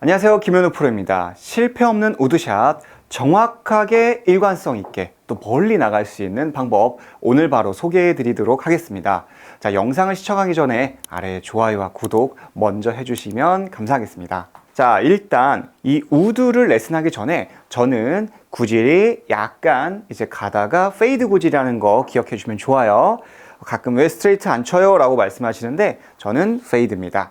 안녕하세요, 김현우 프로입니다. 실패 없는 우드샷, 정확하게 일관성 있게 또 멀리 나갈 수 있는 방법 오늘 바로 소개해 드리도록 하겠습니다. 자, 영상을 시청하기 전에 아래 좋아요와 구독 먼저 해주시면 감사하겠습니다. 자, 일단 이 우드를 레슨하기 전에 저는 구질이 약간 이제 가다가 페이드 구질이라는 거 기억해 주시면 좋아요. 가끔 왜 스트레이트 안 쳐요? 라고 말씀하시는데 저는 페이드입니다.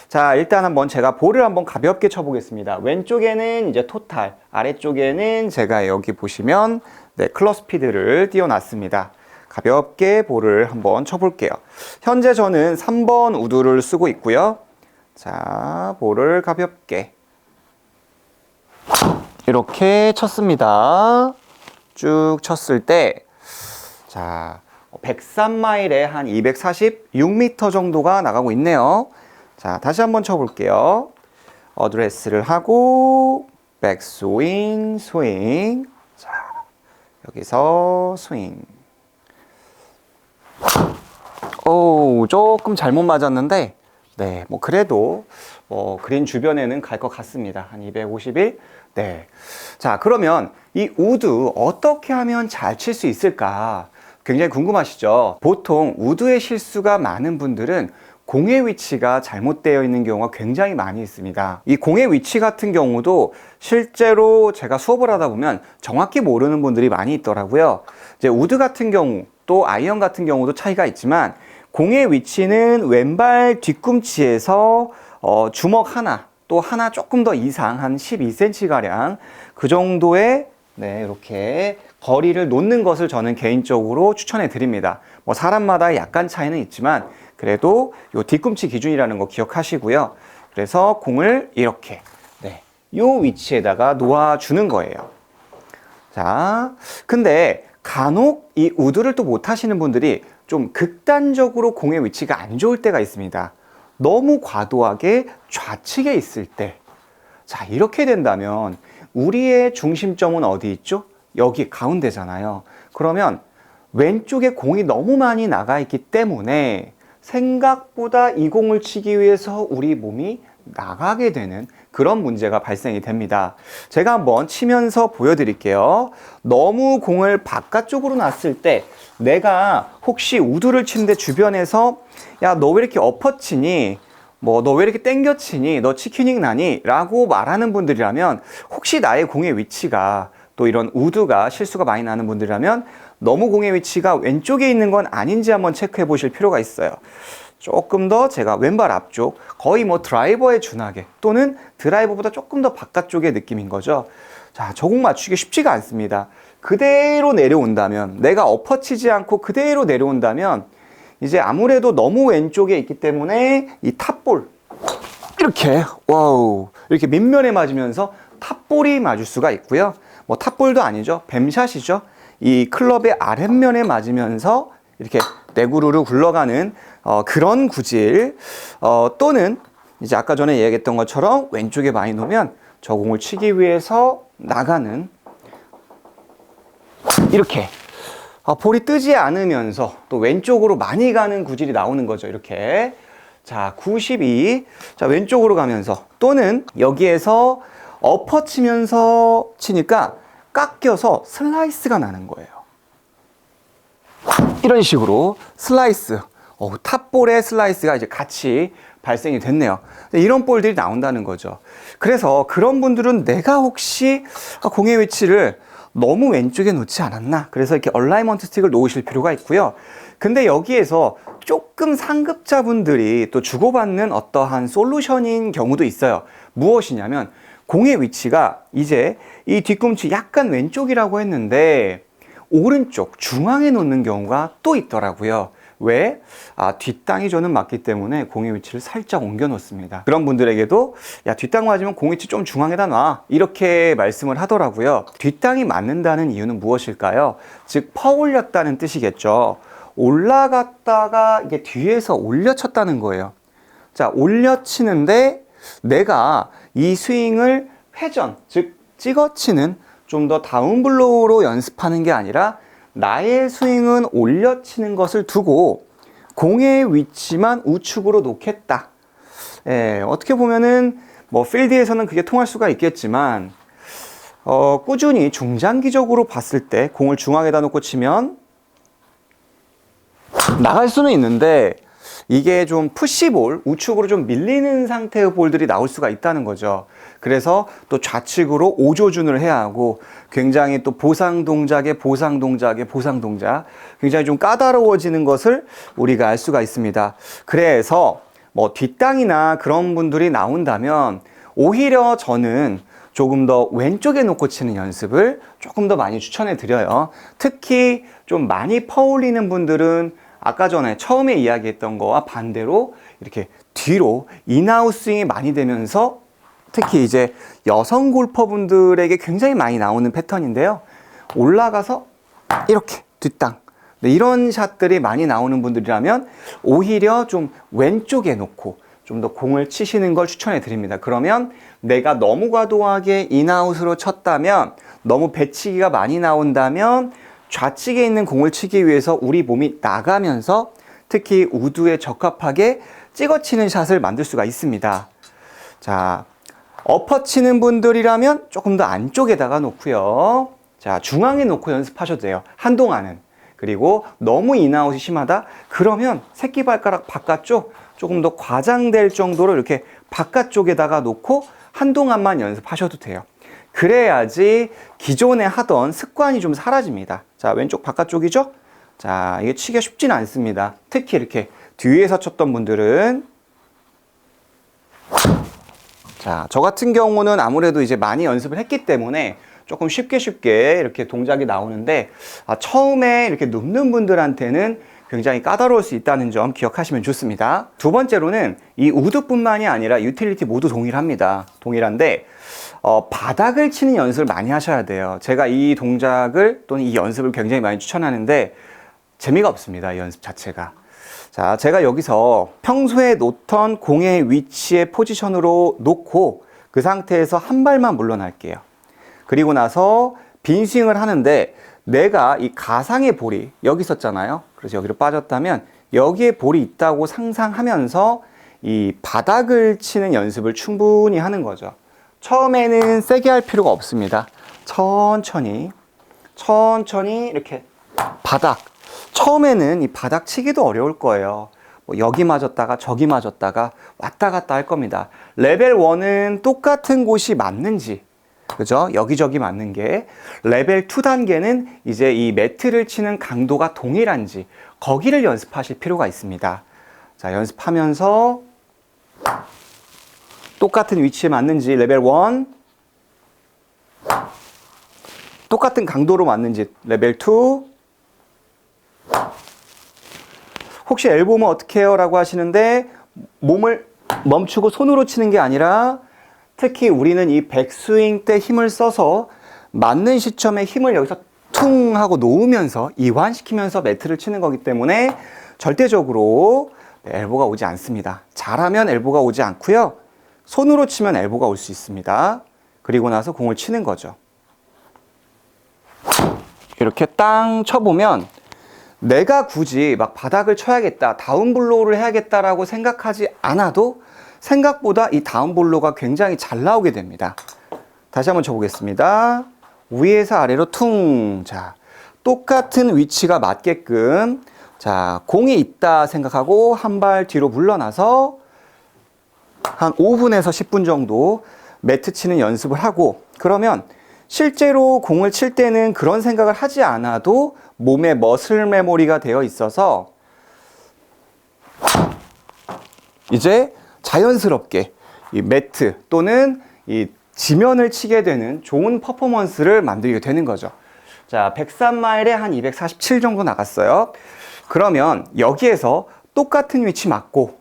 자, 일단 한번 제가 볼을 한번 가볍게 쳐보겠습니다. 왼쪽에는 이제 토탈, 아래쪽에는 제가 여기 보시면 클럽 스피드를 띄워놨습니다. 가볍게 볼을 한번 쳐볼게요. 현재 저는 3번 우드를 쓰고 있고요. 자, 볼을 가볍게 이렇게 쳤습니다. 쭉 쳤을 때 자, 103마일에 한 246m 정도가 나가고 있네요. 자, 다시 한번 쳐볼게요. 어드레스를 하고 백스윙, 스윙. 자, 여기서 스윙. 오, 조금 잘못 맞았는데 네, 뭐 그래도 그린 주변에는 갈 것 같습니다. 한 251. 네. 자, 그러면 이 우드 어떻게 하면 잘 칠 수 있을까? 굉장히 궁금하시죠? 보통 우드의 실수가 많은 분들은 공의 위치가 잘못되어 있는 경우가 굉장히 많이 있습니다. 이 공의 위치 같은 경우도 실제로 제가 수업을 하다 보면 정확히 모르는 분들이 많이 있더라고요. 이제 우드 같은 경우 또 아이언 같은 경우도 차이가 있지만 공의 위치는 왼발 뒤꿈치에서 주먹 하나 또 하나 조금 더 이상 한 12cm 가량 그 정도의 이렇게 거리를 놓는 것을 저는 개인적으로 추천해 드립니다. 뭐 사람마다 약간 차이는 있지만 그래도 요 뒤꿈치 기준이라는 거 기억하시고요. 그래서 공을 이렇게 요 위치에다가 놓아주는 거예요. 자, 근데 간혹 이 우드를 또 못 하시는 분들이 좀 극단적으로 공의 위치가 안 좋을 때가 있습니다. 너무 과도하게 좌측에 있을 때. 자, 이렇게 된다면 우리의 중심점은 어디 있죠? 여기 가운데잖아요. 그러면 왼쪽에 공이 너무 많이 나가 있기 때문에 생각보다 이 공을 치기 위해서 우리 몸이 나가게 되는 그런 문제가 발생이 됩니다. 제가 한번 치면서 보여드릴게요. 너무 공을 바깥쪽으로 놨을 때 내가 혹시 우드를 치는데 주변에서 야, 너 왜 이렇게 엎어 치니? 너 왜 이렇게 땡겨 치니? 너 치킨닝 나니? 라고 말하는 분들이라면 혹시 나의 공의 위치가 또 이런 우드가 실수가 많이 나는 분들이라면 너무 공의 위치가 왼쪽에 있는 건 아닌지 한번 체크해 보실 필요가 있어요. 조금 더 제가 왼발 앞쪽 거의 드라이버에 준하게 또는 드라이버보다 조금 더 바깥쪽의 느낌인 거죠. 자, 저 공 맞추기 쉽지가 않습니다. 그대로 내려온다면 내가 엎어치지 않고 그대로 내려온다면 이제 아무래도 너무 왼쪽에 있기 때문에 이 탑볼 이렇게 이렇게 밑면에 맞으면서 탑볼이 맞을 수가 있고요. 탑볼도 아니죠. 뱀샷이죠. 이 클럽의 아랫면에 맞으면서 이렇게 내구르르 굴러가는 그런 구질 또는 이제 아까 전에 얘기했던 것처럼 왼쪽에 많이 놓으면 저 공을 치기 위해서 나가는 이렇게 볼이 뜨지 않으면서 또 왼쪽으로 많이 가는 구질이 나오는 거죠. 이렇게 자 92. 자, 왼쪽으로 가면서 또는 여기에서 엎어치면서 치니까 깎여서 슬라이스가 나는 거예요. 이런 식으로 슬라이스, 탑볼의 슬라이스가 이제 같이 발생이 됐네요. 이런 볼들이 나온다는 거죠. 그래서 그런 분들은 내가 혹시 공의 위치를 너무 왼쪽에 놓지 않았나? 그래서 이렇게 얼라이먼트 스틱을 놓으실 필요가 있고요. 근데 여기에서 조금 상급자분들이 또 주고받는 어떠한 솔루션인 경우도 있어요. 무엇이냐면 공의 위치가 이제 이 뒤꿈치 약간 왼쪽이라고 했는데 오른쪽 중앙에 놓는 경우가 또 있더라고요. 왜? 뒷땅이 저는 맞기 때문에 공의 위치를 살짝 옮겨 놓습니다. 그런 분들에게도 야, 뒷땅 맞으면 공 위치 좀 중앙에다 놔, 이렇게 말씀을 하더라고요. 뒷땅이 맞는다는 이유는 무엇일까요? 즉 퍼올렸다는 뜻이겠죠. 올라갔다가 이게 뒤에서 올려쳤다는 거예요. 자, 올려치는데 내가 이 스윙을 회전, 즉 찍어치는 좀 더 다운블로우로 연습하는 게 아니라 나의 스윙은 올려치는 것을 두고 공의 위치만 우측으로 놓겠다. 어떻게 보면은 뭐 필드에서는 그게 통할 수가 있겠지만 꾸준히 중장기적으로 봤을 때 공을 중앙에다 놓고 치면 나갈 수는 있는데 이게 좀 푸시볼, 우측으로 좀 밀리는 상태의 볼들이 나올 수가 있다는 거죠. 그래서 또 좌측으로 오조준을 해야 하고 굉장히 또 보상 동작에 보상 동작에 보상 동작, 굉장히 좀 까다로워지는 것을 우리가 알 수가 있습니다. 그래서 뭐 뒷땅이나 그런 분들이 나온다면 오히려 저는 조금 더 왼쪽에 놓고 치는 연습을 조금 더 많이 추천해 드려요. 특히 좀 많이 퍼올리는 분들은 아까 전에 처음에 이야기했던 거와 반대로 이렇게 뒤로 인아웃 스윙이 많이 되면서 특히 이제 여성 골퍼분들에게 굉장히 많이 나오는 패턴인데요. 올라가서 이렇게 뒷땅. 네, 이런 샷들이 많이 나오는 분들이라면 오히려 좀 왼쪽에 놓고 좀 더 공을 치시는 걸 추천해 드립니다. 그러면 내가 너무 과도하게 인아웃으로 쳤다면, 너무 배치기가 많이 나온다면 좌측에 있는 공을 치기 위해서 우리 몸이 나가면서 특히 우드에 적합하게 찍어치는 샷을 만들 수가 있습니다. 자, 엎어 치는 분들이라면 조금 더 안쪽에다가 놓고요. 자, 중앙에 놓고 연습하셔도 돼요. 한동안은. 그리고 너무 인아웃이 심하다? 그러면 새끼발가락 바깥쪽 조금 더 과장될 정도로 이렇게 바깥쪽에다가 놓고 한동안만 연습하셔도 돼요. 그래야지 기존에 하던 습관이 좀 사라집니다. 자, 왼쪽 바깥쪽이죠? 자, 이게 치기가 쉽지는 않습니다. 특히 이렇게 뒤에서 쳤던 분들은. 자, 저 같은 경우는 아무래도 이제 많이 연습을 했기 때문에 조금 쉽게 이렇게 동작이 나오는데, 처음에 이렇게 눕는 분들한테는 굉장히 까다로울 수 있다는 점 기억하시면 좋습니다. 두 번째로는 이 우드뿐만이 아니라 유틸리티 모두 동일합니다. 동일한데 바닥을 치는 연습을 많이 하셔야 돼요. 제가 이 동작을 또는 이 연습을 굉장히 많이 추천하는데 재미가 없습니다. 이 연습 자체가. 자, 제가 여기서 평소에 놓던 공의 위치의 포지션으로 놓고 그 상태에서 한 발만 물러날게요. 그리고 나서 빈 스윙을 하는데 내가 이 가상의 볼이 여기 있었잖아요. 그래서 여기로 빠졌다면 여기에 볼이 있다고 상상하면서 이 바닥을 치는 연습을 충분히 하는 거죠. 처음에는 세게 할 필요가 없습니다. 천천히 이렇게 바닥. 처음에는 이 바닥 치기도 어려울 거예요. 뭐 여기 맞았다가 저기 맞았다가 왔다 갔다 할 겁니다. 레벨 1은 똑같은 곳이 맞는지, 그죠? 여기저기 맞는 게. 레벨 2 단계는 이제 이 매트를 치는 강도가 동일한지 거기를 연습하실 필요가 있습니다. 자, 연습하면서 똑같은 위치에 맞는지 레벨 1, 똑같은 강도로 맞는지 레벨 2. 혹시 엘보면 어떻게 해요? 라고 하시는데 몸을 멈추고 손으로 치는 게 아니라 특히 우리는 이 백스윙 때 힘을 써서 맞는 시점에 힘을 여기서 퉁 하고 놓으면서 이완시키면서 매트를 치는 거기 때문에 절대적으로 엘보가 오지 않습니다. 잘하면 엘보가 오지 않고요. 손으로 치면 엘보가 올 수 있습니다. 그리고 나서 공을 치는 거죠. 이렇게 땅 쳐보면 내가 굳이 막 바닥을 쳐야겠다, 다운블로우를 해야겠다라고 생각하지 않아도 생각보다 이 다운블로우가 굉장히 잘 나오게 됩니다. 다시 한번 쳐보겠습니다. 위에서 아래로 퉁. 자, 똑같은 위치가 맞게끔, 자, 공이 있다 생각하고 한 발 뒤로 물러나서 한 5분에서 10분 정도 매트 치는 연습을 하고, 그러면 실제로 공을 칠 때는 그런 생각을 하지 않아도 몸에 머슬 메모리가 되어 있어서 이제 자연스럽게 이 매트 또는 이 지면을 치게 되는 좋은 퍼포먼스를 만들게 되는 거죠. 자, 103마일에 한 247 정도 나갔어요. 그러면 여기에서 똑같은 위치 맞고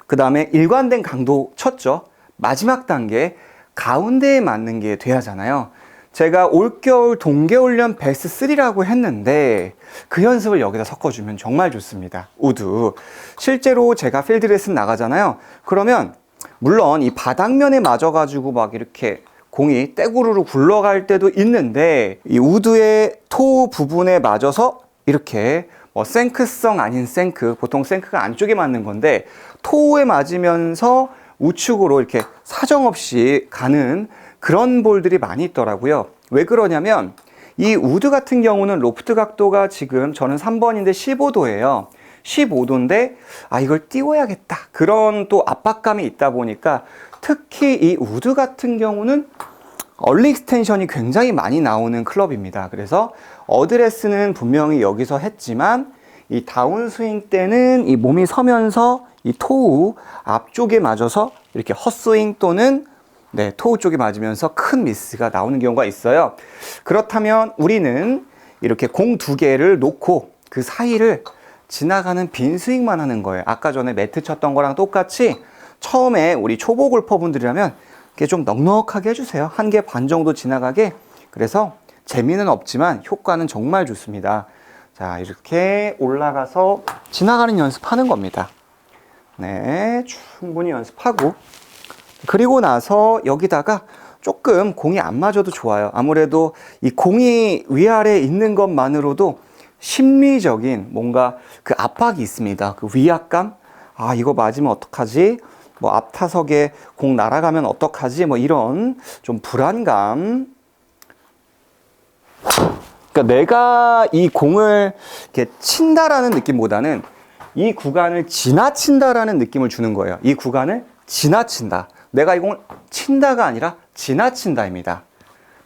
그 다음에 일관된 강도 쳤죠. 마지막 단계 가운데에 맞는 게 돼야 하잖아요. 제가 올겨울 동계훈련 베스트 3라고 했는데 그 연습을 여기다 섞어주면 정말 좋습니다. 우드. 실제로 제가 필드 레슨 나가잖아요. 그러면 물론 이 바닥면에 맞아가지고 막 이렇게 공이 떼구르르 굴러갈 때도 있는데 이 우드의 토 부분에 맞아서 이렇게 뭐 생크성 아닌 생크, 보통 생크가 안쪽에 맞는 건데 토에 맞으면서 우측으로 이렇게 사정없이 가는 그런 볼들이 많이 있더라고요. 왜 그러냐면 이 우드 같은 경우는 로프트 각도가 지금 저는 3번인데 15도예요. 15도인데 이걸 띄워야겠다. 그런 또 압박감이 있다 보니까 특히 이 우드 같은 경우는 얼리 익스텐션이 굉장히 많이 나오는 클럽입니다. 그래서 어드레스는 분명히 여기서 했지만 이 다운스윙 때는 이 몸이 서면서 이 토우 앞쪽에 맞아서 이렇게 헛스윙 또는 토우 쪽에 맞으면서 큰 미스가 나오는 경우가 있어요. 그렇다면 우리는 이렇게 공 2개를 놓고 그 사이를 지나가는 빈 스윙만 하는 거예요. 아까 전에 매트 쳤던 거랑 똑같이 처음에 우리 초보 골퍼분들이라면 이렇게 좀 넉넉하게 해주세요. 1개 반 정도 지나가게. 그래서 재미는 없지만 효과는 정말 좋습니다. 자, 이렇게 올라가서 지나가는 연습하는 겁니다. 네, 충분히 연습하고 그리고 나서 여기다가 조금 공이 안 맞아도 좋아요. 아무래도 이 공이 위아래에 있는 것만으로도 심리적인 뭔가 그 압박이 있습니다. 그 위압감? 이거 맞으면 어떡하지? 뭐 앞타석에 공 날아가면 어떡하지? 뭐 이런 좀 불안감. 그러니까 내가 이 공을 이렇게 친다라는 느낌보다는 이 구간을 지나친다라는 느낌을 주는 거예요. 이 구간을 지나친다. 내가 이 공을 친다가 아니라 지나친다입니다.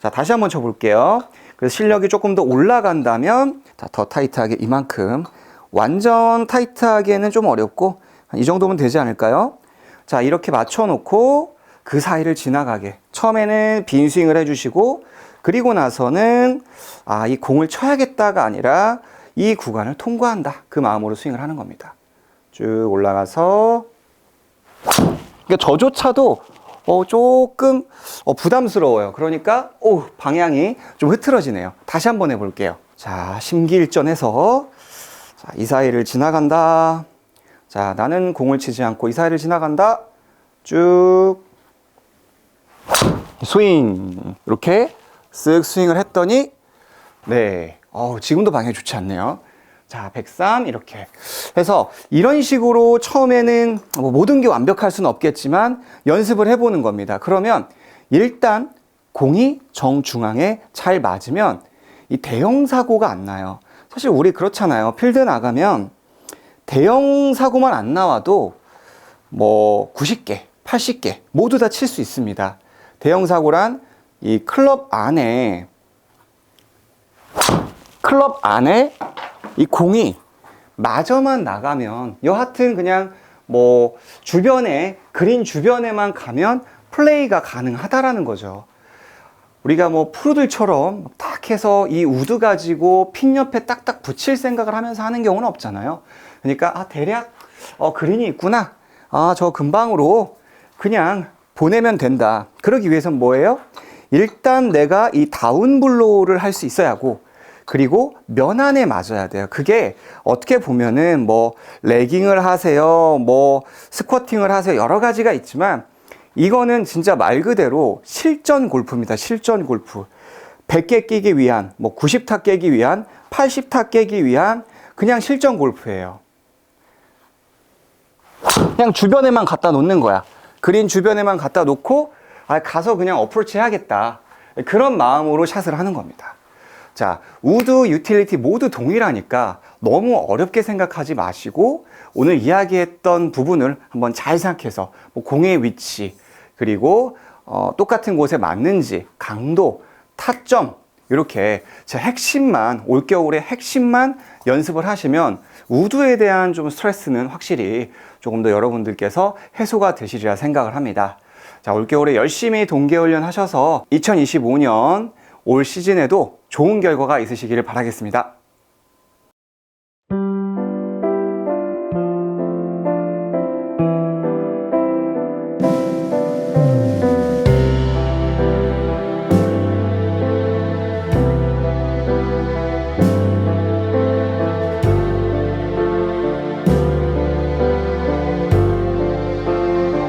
자, 다시 한번 쳐볼게요. 그래서 실력이 조금 더 올라간다면 더 타이트하게 이만큼. 완전 타이트하게는 좀 어렵고 이 정도면 되지 않을까요? 자, 이렇게 맞춰놓고 그 사이를 지나가게. 처음에는 빈 스윙을 해주시고 그리고 나서는 이 공을 쳐야겠다가 아니라 이 구간을 통과한다. 그 마음으로 스윙을 하는 겁니다. 쭉 올라가서 그러니까 저조차도 조금 부담스러워요. 그러니까 방향이 좀 흐트러지네요. 다시 한번 해볼게요. 자, 심기일전해서 자, 이 사이를 지나간다. 자, 나는 공을 치지 않고 이 사이를 지나간다. 쭉 스윙. 이렇게 쓱 스윙을 했더니 지금도 방향이 좋지 않네요. 자, 103 이렇게 해서 이런 식으로 처음에는 모든 게 완벽할 수는 없겠지만 연습을 해보는 겁니다. 그러면 일단 공이 정중앙에 잘 맞으면 이 대형 사고가 안 나요. 사실 우리 그렇잖아요. 필드 나가면 대형 사고만 안 나와도 뭐 90개, 80개 모두 다 칠 수 있습니다. 대형 사고란 이 클럽 안에 이 공이 마저만 나가면 여하튼 그냥 뭐 주변에 그린 주변에만 가면 플레이가 가능하다라는 거죠. 우리가 뭐 프로들처럼 딱 해서 이 우드 가지고 핀 옆에 딱딱 붙일 생각을 하면서 하는 경우는 없잖아요. 그러니까 대략 그린이 있구나. 저 근방으로 그냥 보내면 된다. 그러기 위해서는 뭐예요? 일단 내가 이 다운블로우를 할 수 있어야 하고 그리고 면안에 맞아야 돼요. 그게 어떻게 보면은 뭐 레깅을 하세요, 뭐 스쿼팅을 하세요, 여러 가지가 있지만 이거는 진짜 말 그대로 실전 골프입니다. 실전 골프. 100개 깨기 위한, 뭐 90타 깨기 위한, 80타 깨기 위한 그냥 실전 골프예요. 그냥 주변에만 갖다 놓는 거야. 그린 주변에만 갖다 놓고 가서 그냥 어프로치 해야겠다. 그런 마음으로 샷을 하는 겁니다. 자, 우드, 유틸리티 모두 동일하니까 너무 어렵게 생각하지 마시고 오늘 이야기했던 부분을 한번 잘 생각해서 뭐 공의 위치 그리고 똑같은 곳에 맞는지 강도, 타점 이렇게 제 핵심만 올겨울의 핵심만 연습을 하시면 우드에 대한 좀 스트레스는 확실히 조금 더 여러분들께서 해소가 되시리라 생각을 합니다. 자, 올겨울에 열심히 동계훈련 하셔서 2025년 올 시즌에도 좋은 결과가 있으시기를 바라겠습니다.